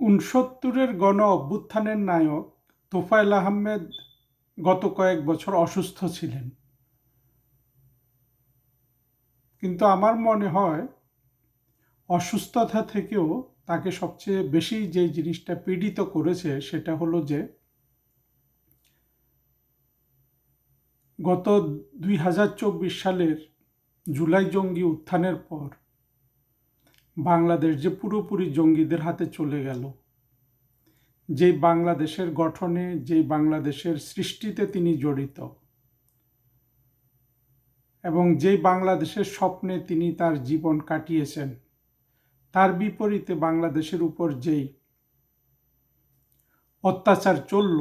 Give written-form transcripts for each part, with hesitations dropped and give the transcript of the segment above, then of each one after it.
ঊনসত্তরের গণ অভ্যুত্থানের নায়ক তোফায়েল আহমেদ গত কয়েক বছর অসুস্থ ছিলেন, কিন্তু আমার মনে হয় অসুস্থতা থেকেও তাকে সবচেয়ে বেশি যে জিনিসটা পীড়িত করেছে সেটা হলো যে গত 2024 সালের জুলাই জঙ্গি উত্থানের পর বাংলাদেশ যে পুরোপুরি জঙ্গিদের হাতে চলে গেল, যেই বাংলাদেশের গঠনে, যেই বাংলাদেশের সৃষ্টিতে তিনি জড়িত এবং যেই বাংলাদেশের স্বপ্নে তিনি তার জীবন কাটিয়েছেন, তার বিপরীতে বাংলাদেশের উপর যেই অত্যাচার চলল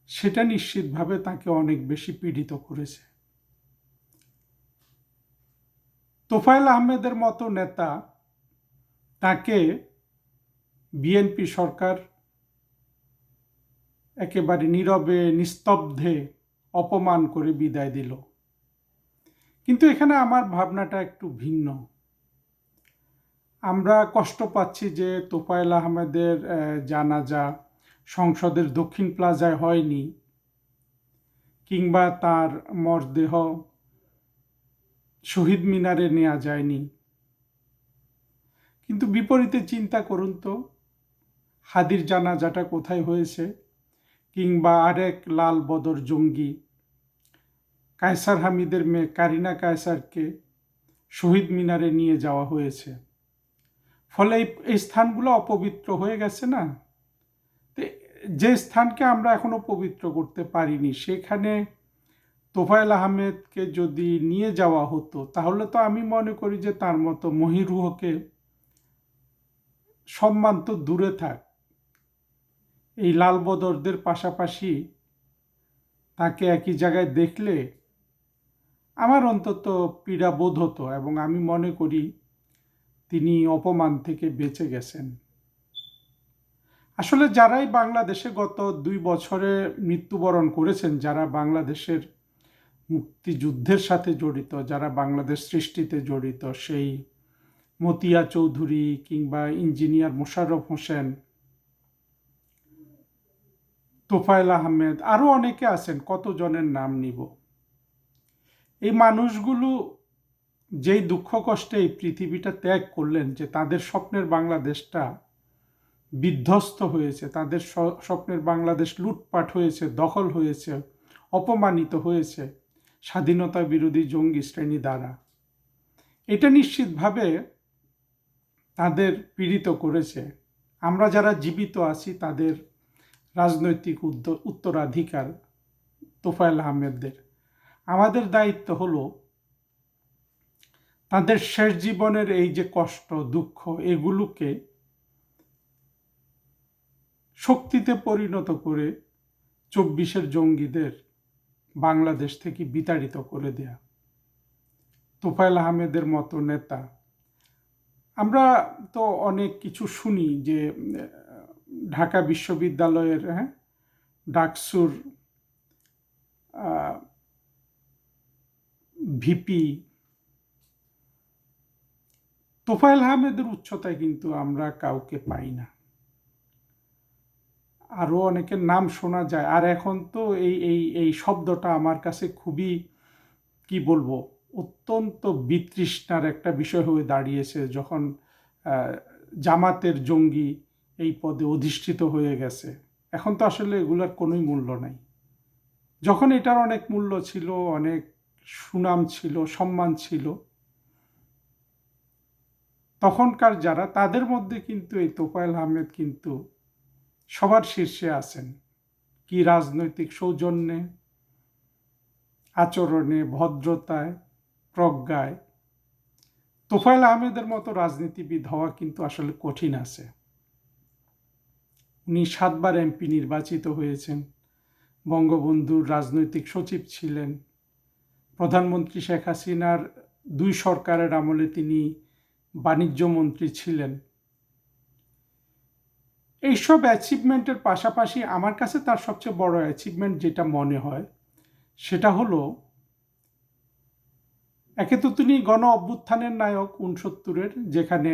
সেটা নিশ্চিতভাবে তাকে অনেক বেশি পীড়িত করেছে। তোফায়েল আহমেদের মতো নেতা তাকে বিএনপি সরকার একেবারে নীরবে নিস্তব্ধে অপমান করে বিদায় দিল। কিন্তু এখানে আমার ভাবনাটা একটু ভিন্ন। আমরা কষ্ট পাচ্ছি যে তোফায়েল আহমেদের জানাজা সংসদের দক্ষিণ প্লাজায় হয়নি, কিংবা তার মরদেহ শহীদ মিনারে নেওয়া যায়নি। কিন্তু বিপরীতে চিন্তা করুন তো, হাদির জানাজাটা কোথায় হয়েছে, কিংবা আরেক লাল বদর জঙ্গি কায়সার হামিদের মেয়ে কারিনা কায়সারকে শহীদ মিনারে নিয়ে যাওয়া হয়েছে। ফলে এই স্থানগুলো অপবিত্র হয়ে গেছে না? যে স্থানকে আমরা এখনো পবিত্র করতে পারিনি, সেখানে তোফায়েল আহমেদকে যদি নিয়ে যাওয়া হতো তাহলে তো আমি মনে করি যে তার মতো মহিরুহকে সম্মান তো দূরে থাক, এই লাল বদরদের পাশাপাশি তাকে একই জায়গায় দেখলে আমার অন্তত পীড়া বোধ হতো এবং আমি মনে করি তিনি অপমান থেকে বেঁচে গেছেন। আসলে যারাই বাংলাদেশে গত 2 বছরে মৃত্যুবরণ করেছেন, যারা বাংলাদেশের মুক্তিযুদ্ধের সাথে জড়িত, যারা বাংলাদেশ সৃষ্টিতে জড়িত, সেই মতিয়া চৌধুরী কিংবা ইঞ্জিনিয়ার মোশাররফ হোসেন, তোফায়েল আহমেদ, আরও অনেকে আছেন, কতজনের নাম নিব। এই মানুষগুলো যেই দুঃখ কষ্টে এই পৃথিবীটা ত্যাগ করলেন, যে তাদের স্বপ্নের বাংলাদেশটা বিধ্বস্ত হয়েছে, তাদের স্বপ্নের বাংলাদেশ লুটপাট হয়েছে, দখল হয়েছে, অপমানিত হয়েছে স্বাধীনতা বিরোধী জঙ্গি শ্রেণী দ্বারা, এটা নিশ্চিতভাবে তাদের পীড়িত করেছে। আমরা যারা জীবিত আছি তাদের রাজনৈতিক উত্তরাধিকার তোফায়েল আহমেদদের, আমাদের দায়িত্ব হলো তাদের শেষ জীবনের এই যে কষ্ট দুঃখ, এগুলোকে শক্তিতে পরিণত করে 24-এর জঙ্গিদের বাংলাদেশ থেকে বিতাড়িত করে দেয়া। তোফায়েল আহমেদের মতো নেতা, আমরা তো অনেক কিছু শুনি যে ঢাকা বিশ্ববিদ্যালয়ের ডাকসুর ভিপি তোফায়েল আহমেদের উচ্চতায় কিন্তু আমরা কাউকে পাই না। আরও অনেকের নাম শোনা যায়, আর এখন তো এই এই এই শব্দটা আমার কাছে খুবই, কি বলবো, অত্যন্ত বিতৃষ্ণার একটা বিষয় হয়ে দাঁড়িয়েছে যখন জামাতের জঙ্গি এই পদে অধিষ্ঠিত হয়ে গেছে। এখন তো আসলে এগুলার কোনোই মূল্য নাই। যখন এটার অনেক মূল্য ছিল, অনেক সুনাম ছিল, সম্মান ছিল, তখনকার যারা, তাদের মধ্যে কিন্তু এই তোফায়েল আহমেদ কিন্তু সবার শীর্ষে আছেন। কি রাজনৈতিক সৌজন্যে, আচরণে, ভদ্রতায়, প্রজ্ঞায় তোফায়েল আহমেদের মতো রাজনীতিবিদ হওয়া কিন্তু আসলে কঠিন আছে। উনি 7 বার এমপি নির্বাচিত হয়েছেন, বঙ্গবন্ধুর রাজনৈতিক সচিব ছিলেন, প্রধানমন্ত্রী শেখ হাসিনার 2 সরকারের আমলে তিনি বাণিজ্য মন্ত্রী ছিলেন। এইসব অ্যাচিভমেন্টের পাশাপাশি আমার কাছে তার সবচেয়ে বড় অ্যাচিভমেন্ট যেটা মনে হয় সেটা হলো, একে তো তিনি গণ অভ্যুত্থানের নায়ক 69-এর, যেখানে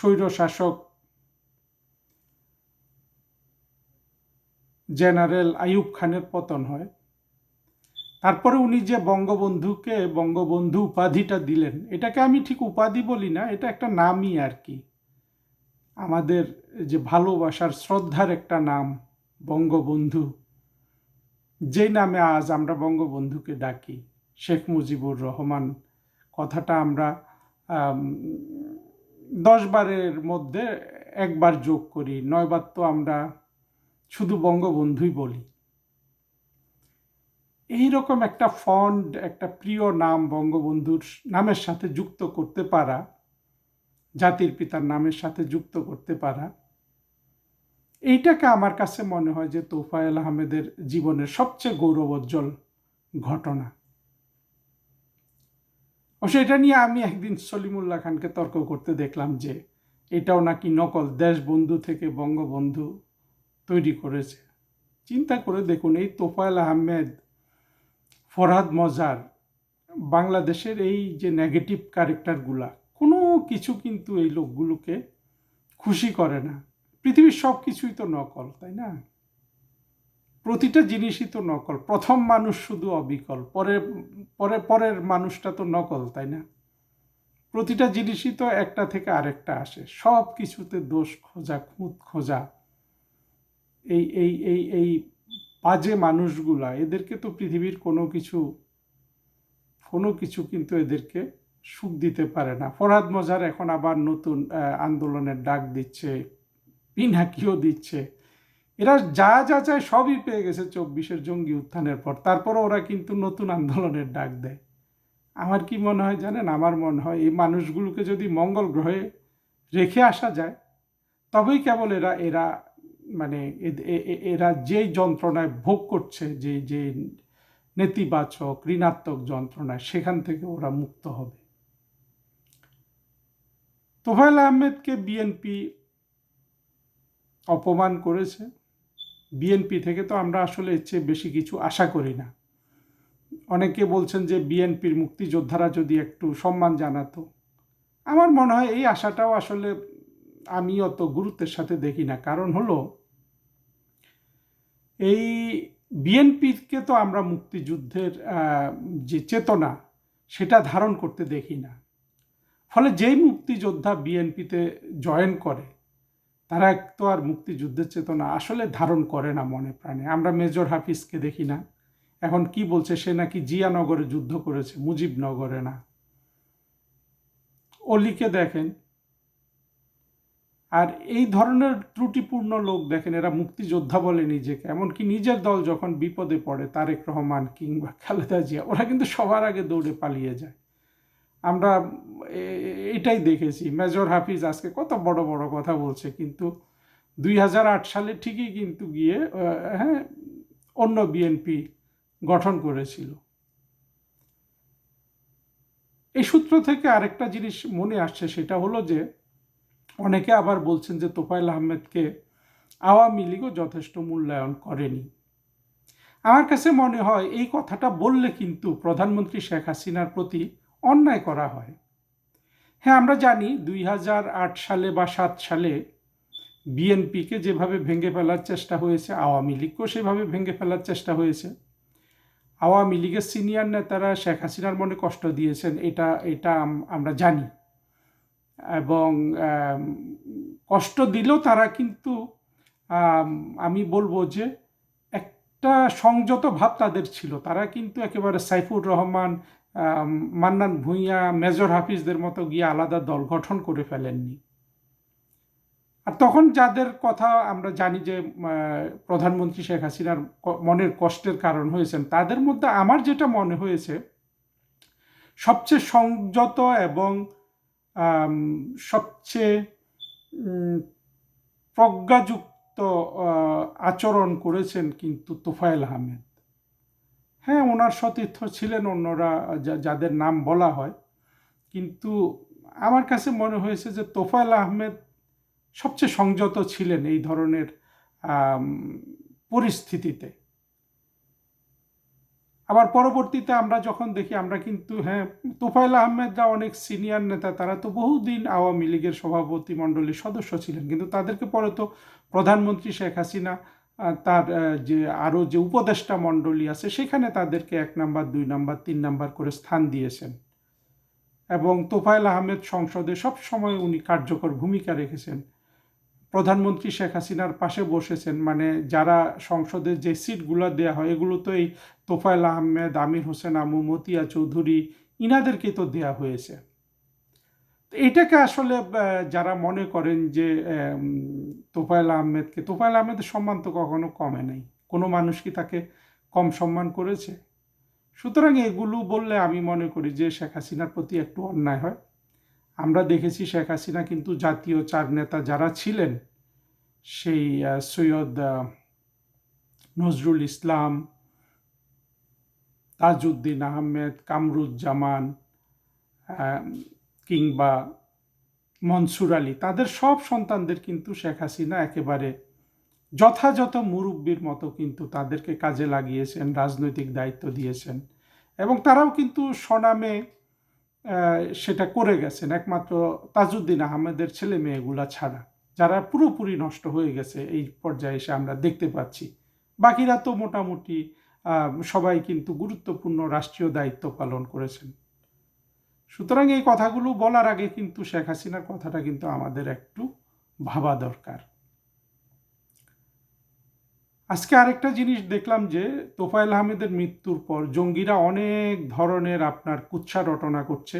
স্বৈরশাসক জেনারেল আইয়ুব খানের পতন হয়, তারপরে উনি যে বঙ্গবন্ধুকে বঙ্গবন্ধু উপাধিটা দিলেন, এটাকে আমি ঠিক উপাধি বলি না, এটা একটা নামই আর কি, আমাদের যে ভালোবাসার শ্রদ্ধার একটা নাম বঙ্গবন্ধু, যেই নামে আজ আমরা বঙ্গবন্ধুকে ডাকি, শেখ মুজিবুর রহমান কথাটা আমরা 10 বারের মধ্যে একবার যোগ করি, 9 বার তো আমরা শুধু বঙ্গবন্ধুই বলি। এইরকম একটা ফন্ড, একটা প্রিয় নাম বঙ্গবন্ধুর নামের সাথে যুক্ত করতে পারা, জাতির পিতার নামের সাথে যুক্ত করতে পারা, এইটাকে আমার কাছে মনে হয় যে তোফায়েল আহমেদের জীবনের সবচেয়ে গৌরবোজ্জ্বল ঘটনা। অবশ্য এটা নিয়ে আমি একদিন সলিমুল্লাহ খানকে তর্ক করতে দেখলাম যে এটাও নাকি নকল, দেশবন্ধু থেকে বঙ্গবন্ধু তৈরি করেছে। চিন্তা করে দেখুন, এই তোফায়েল আহমেদ, ফরহাদ মজার, বাংলাদেশের এই যে নেগেটিভ ক্যারেক্টারগুলা, কোনো কিছু কিন্তু এই লোকগুলোকে খুশি করে না। পৃথিবীর সব কিছুই তো নকল, তাই না? প্রতিটা জিনিসই তো নকল। প্রথম মানুষ শুধু অবিকল, পরের মানুষটা তো নকল, তাই না? প্রতিটা জিনিসই তো একটা থেকে আরেকটা আসে, সব কিছুতে দোষ খোঁজা, খুঁত খোঁজা। এই এই এই এই বাজে মানুষগুলা, এদেরকে তো পৃথিবীর কোনো কিছু কিন্তু এদেরকে সুখ দিতে পারে না। ফরহাদ মজার এখন আবার নতুন আন্দোলনের ডাক দিচ্ছে, পিনাকিও দিচ্ছে। এরা যা যা চায় সবই পেয়ে গেছে 24-এর জঙ্গি উত্থানের পর, তারপরে ওরা কিন্তু নতুন আন্দোলনের ডাক দেয়। আমার কি মনে হয় জানেন? আমার মনে হয় এই মানুষগুলোকে যদি মঙ্গল গ্রহে রেখে আসা যায়, তবেই কেবল এরা মানে এরা যেই যন্ত্রণায় ভোগ করছে, যে নেতিবাচক ঋণাত্মক যন্ত্রণায়, সেখান থেকে ওরা মুক্ত হবে। তোফায়েল আহমেদকে বিএনপি অপমান করেছে। বিএনপি থেকে তো আমরা আসলে এর চেয়ে বেশি কিছু আশা করি না। অনেকে বলছেন যে বিএনপির মুক্তিযোদ্ধারা যদি একটু সম্মান জানাতো। আমার মনে হয় এই আশাটাও আসলে আমি অত গুরুত্বের সাথে দেখি না। কারণ হলো, এই বিএনপিকে তো আমরা মুক্তিযুদ্ধের যে চেতনা, সেটা ধারণ করতে দেখি না। ফলে যেই মুক্তিযোদ্ধা বিএনপিতে জয়েন করে, তারা তো আর মুক্তিযুদ্ধের চেতনা আসলে ধারণ করে না মনে প্রাণে। আমরা মেজর হাফিজকে দেখি না, এখন কি বলছে, সে নাকি জিয়ানগরে যুদ্ধ করেছে, মুজিবনগরে না। অলিকে দেখেন, আর এই ধরনের ত্রুটিপূর্ণ লোক দেখেন, এরা মুক্তিযোদ্ধা বলে নিজেকে, এমনকি নিজের দল যখন বিপদে পড়ে, তারেক রহমান কিংবা খালেদা জিয়া, ওরা কিন্তু সবার আগে দৌড়ে পালিয়ে যায়। আমরা এটাই দেখেছি। মেজর হাফিজ আজকে কত বড় বড় কথা বলছে, কিন্তু 2008 সালে ঠিকই কিন্তু গিয়ে অন্য বিএনপি গঠন করেছিল। এই সূত্র থেকে আরেকটা জিনিস মনে আসছে, সেটা হলো যে অনেকে আবার বলছেন যে তোফায়েল আহমেদকে আওয়ামী লীগও যথেষ্ট মূল্যায়ন করেনি। আমার কাছে মনে হয় এই কথাটা বললে কিন্তু প্রধানমন্ত্রী শেখ হাসিনার প্রতি অন্যায় করা হয়। হ্যাঁ, আমরা জানি 2008 সালে বা 7 সালে বিএনপিকে যেভাবে ভেঙে ফেলার চেষ্টা হয়েছে, আওয়ামী লীগকেও সেভাবে ভেঙে ফেলার চেষ্টা হয়েছে। আওয়ামী লীগের সিনিয়র নেতারা শেখ হাসিনার মনে কষ্ট দিয়েছেন, এটা আমরা জানি। এবং কষ্ট দিলেও তারা কিন্তু আমি বলবো যে একটা সংযত ভাব তাদের ছিল। তারা কিন্তু একেবারে সাইফুর রহমান, মান্নান ভূঁইয়া, মেজর হাফিজদের মতো গিয়ে আলাদা দল গঠন করে ফেলেননি। আর তখন যাদের কথা আমরা জানি যে প্রধানমন্ত্রী শেখ হাসিনার মনের কষ্টের কারণ হয়েছেন, তাদের মধ্যে আমার যেটা মনে হয়েছে, সবচেয়ে সংযত এবং সবচেয়ে প্রজ্ঞাযুক্ত আচরণ করেছেন কিন্তু তোফায়েল আহমেদ। হ্যাঁ, ওনার সতীর্থ ছিলেন অন্যরা যাদের নাম বলা হয়, কিন্তু আমার কাছে মনে হয়েছে যে তোফায়েল আহমেদ সবচেয়ে সংযত ছিলেন এই ধরনের পরিস্থিতিতে। আবার পরবর্তীতে আমরা যখন দেখি, আমরা কিন্তু হ্যাঁ, তোফায়েল আহমেদরা অনেক সিনিয়র নেতা, তারা তো বহুদিন আওয়ামী লীগের সভাপতি মণ্ডলীর সদস্য ছিলেন, কিন্তু তাদেরকে পরে তো প্রধানমন্ত্রী শেখ হাসিনা তার যে আরও যে উপদেষ্টা মণ্ডলী আছে সেখানে তাদেরকে 1 নাম্বার 2 নাম্বার 3 নাম্বার করে স্থান দিয়েছেন। এবং তোফায়েল আহমেদ সংসদে সব সময় উনি কার্যকর ভূমিকা রেখেছেন। প্রধানমন্ত্রী শেখ হাসিনার পাশে বসেছেন, মানে যারা সংসদে যে সিটগুলো দেওয়া হয় এগুলো তো এই তোফায়েল আহমেদ, আমির হোসেন আমু, মতিয়া চৌধুরী ইনাদেরকে তো দেয়া হয়েছে। এটাকে আসলে যারা মনে করেন যে তোফায়েল আহমেদের সম্মান তো কখনো কমে নাই, কোনো মানুষ কি তাকে কম সম্মান করেছে? সুতরাং এগুলো বললে আমি মনে করি যে শেখ হাসিনার প্রতি একটু অন্যায় হয়। আমরা দেখেছি শেখ হাসিনা কিন্তু জাতীয় 4 নেতা যারা ছিলেন, সেই সৈয়দ নজরুল ইসলাম, তাজউদ্দিন আহমেদ, কামরুজ্জামান কিংবা মনসুর আলী, তাদের সব সন্তানদের কিন্তু শেখ হাসিনা একেবারে যথাযথ মুরব্বীর মতো কিন্তু তাদেরকে কাজে লাগিয়েছেন, রাজনৈতিক দায়িত্ব দিয়েছেন, এবং তারাও কিন্তু স্বনামে সেটা করে গেছেন, একমাত্র তাজউদ্দিন আহমেদের ছেলে মেয়েগুলা ছাড়া, যারা পুরোপুরি নষ্ট হয়ে গেছে এই পর্যায়ে এসে আমরা দেখতে পাচ্ছি। বাকিরা তো মোটামুটি সবাই কিন্তু গুরুত্বপূর্ণ রাষ্ট্রীয় দায়িত্ব পালন করেছেন। সুতরাং এই কথাগুলো বলার আগে কিন্তু শেখ হাসিনার কথাটা কিন্তু আমাদের একটু ভাবা দরকার। আজকে আরেকটা জিনিস দেখলাম যে তোফায়েল আহমেদের মৃত্যুর পর জঙ্গিরা অনেক ধরনের আপনার কুৎসা রটনা করছে।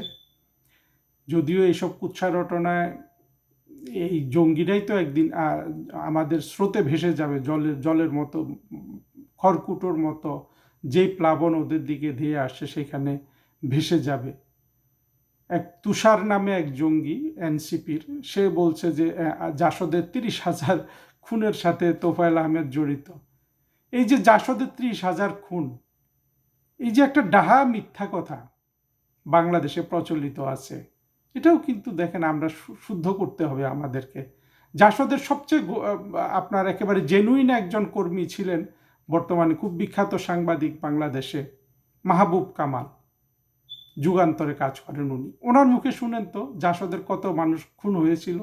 যদিও এইসব কুৎসা রটনায় এই জঙ্গিরাই তো একদিন আমাদের স্রোতে ভেসে যাবে, জলের মতো, খড়কুটোর মতো, যেই প্লাবন ওদের দিকে ধেয়ে আসছে সেখানে ভেসে যাবে। এক তুষার নামে এক জঙ্গি এনসিপির, সে বলছে যে জাসদের 30,000 খুনের সাথে তোফায়েল আহমেদ জড়িত। এই যে জাসদের 30,000 খুন, এই যে একটা ডাহা মিথ্যা কথা বাংলাদেশে প্রচলিত আছে, এটাও কিন্তু দেখেন আমরা শুদ্ধ করতে হবে আমাদেরকে। জাসদের সবচেয়ে আপনার একেবারে জেনুইন একজন কর্মী ছিলেন, বর্তমানে খুব বিখ্যাত সাংবাদিক বাংলাদেশে, মাহবুব কামাল, যুগান্তরে কাজ করেন উনি। ওনার মুখে শুনেন তো জাসদের কত মানুষ খুন হয়েছিল।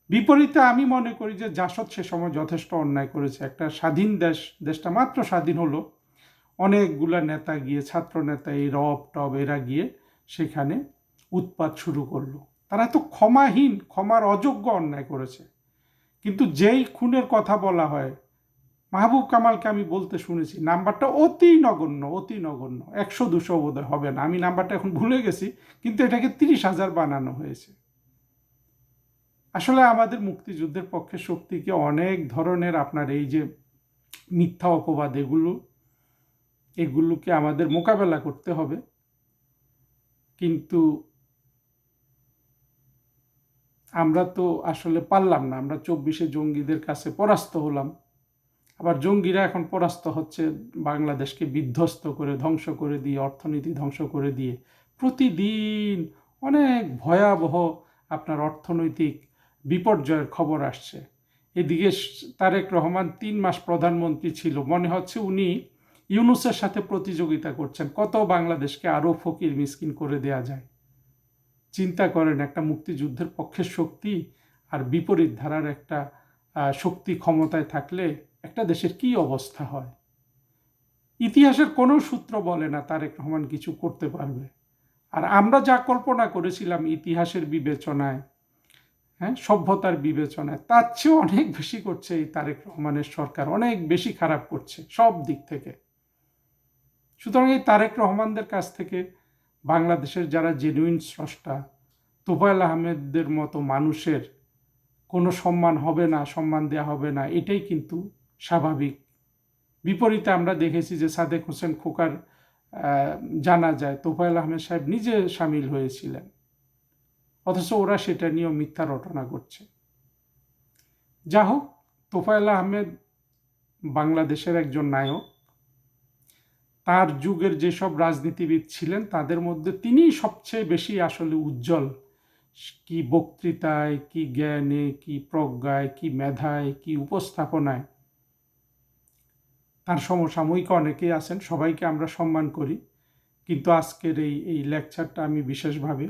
বিপরীতে আমি মনে করি যে জাসদ সে সময় যথেষ্ট অন্যায় করেছে। একটা স্বাধীন দেশটা মাত্র স্বাধীন হলো, অনেকগুলা নেতা গিয়ে, ছাত্র নেতা, এই রব টব এরা গিয়ে সেখানে উৎপাত শুরু করলো। তারা তো ক্ষমাহীন, ক্ষমার অযোগ্য অন্যায় করেছে। কিন্তু যেই খুনের কথা বলা হয়, মাহবুব কামালকে আমি বলতে শুনেছি নাম্বারটা অতি নগণ্য, অতি নগণ্য, 100-200 বোধহয় হবে না, আমি নাম্বারটা এখন ভুলে গেছি, কিন্তু এটাকে 30,000 বানানো হয়েছে। আসলে আমাদের মুক্তিযুদ্ধের পক্ষে শক্তিকে অনেক ধরনের আপনার এই যে মিথ্যা অপবাদ, এগুলোকে আমাদের মোকাবেলা করতে হবে। কিন্তু আমরা তো আসলে পারলাম না, আমরা 24-এ জঙ্গিদের কাছে পরাস্ত হলাম। আবার জঙ্গিরা এখন পরাস্ত হচ্ছে বাংলাদেশকে বিধ্বস্ত করে, ধ্বংস করে দিয়ে, অর্থনীতি ধ্বংস করে দিয়ে। প্রতিদিন অনেক ভয়াবহ আপনার অর্থনৈতিক বিপর্যয়ের খবর আসছে। এদিকে তারেক রহমান 3 মাস প্রধানমন্ত্রী ছিল, মনে হচ্ছে উনি ইউনূসের সাথে প্রতিযোগিতা করছেন কত বাংলাদেশকে আরও ফকির মিসকিন করে দেয়া যায়। চিন্তা করেন, একটা মুক্তিযুদ্ধের পক্ষের শক্তি আর বিপরীত ধারার একটা শক্তি ক্ষমতায় থাকলে একটা দেশের কি অবস্থা হয়। ইতিহাসের কোনো সূত্র বলে না তারেক রহমান কিছু করতে পারবে। আর আমরা যা কল্পনা করেছিলাম ইতিহাসের বিবেচনায়, হ্যাঁ, সভ্যতার বিবেচনায়, তার চেয়েও অনেক বেশি করছে এই তারেক রহমানের সরকার, অনেক বেশি খারাপ করছে সব দিক থেকে। সুতরাং এই তারেক রহমানদের কাছ থেকে বাংলাদেশের যারা জেনুইন স্রষ্টা, তোফায়েল আহমেদদের মতো মানুষের কোনো সম্মান হবে না, সম্মান দেওয়া হবে না, এটাই কিন্তু স্বাভাবিক। বিপরীতে আমরা দেখেছি যে সাদেক হোসেন খোকার জানাজায় তোফায়েল আহমেদ সাহেব নিজে সামিল হয়েছিলেন, অথচ ওরা সেটা নিয়েও মিথ্যা রটনা করছে। যা হোক, তোফায়েল আহমেদ বাংলাদেশের একজন নায়ক। তার যুগের যেসব রাজনীতিবিদ ছিলেন তাদের মধ্যে তিনিই সবচেয়ে বেশি আসলে উজ্জ্বল। কি বক্তৃতায়, কি জ্ঞানে, কি প্রজ্ঞায়, কি মেধায়, কি উপস্থাপনায়। তার সমসাময়িক অনেকেই আছেন, সবাইকে আমরা সম্মান করি, কিন্তু আজকের এই লেকচারটা আমি বিশেষভাবে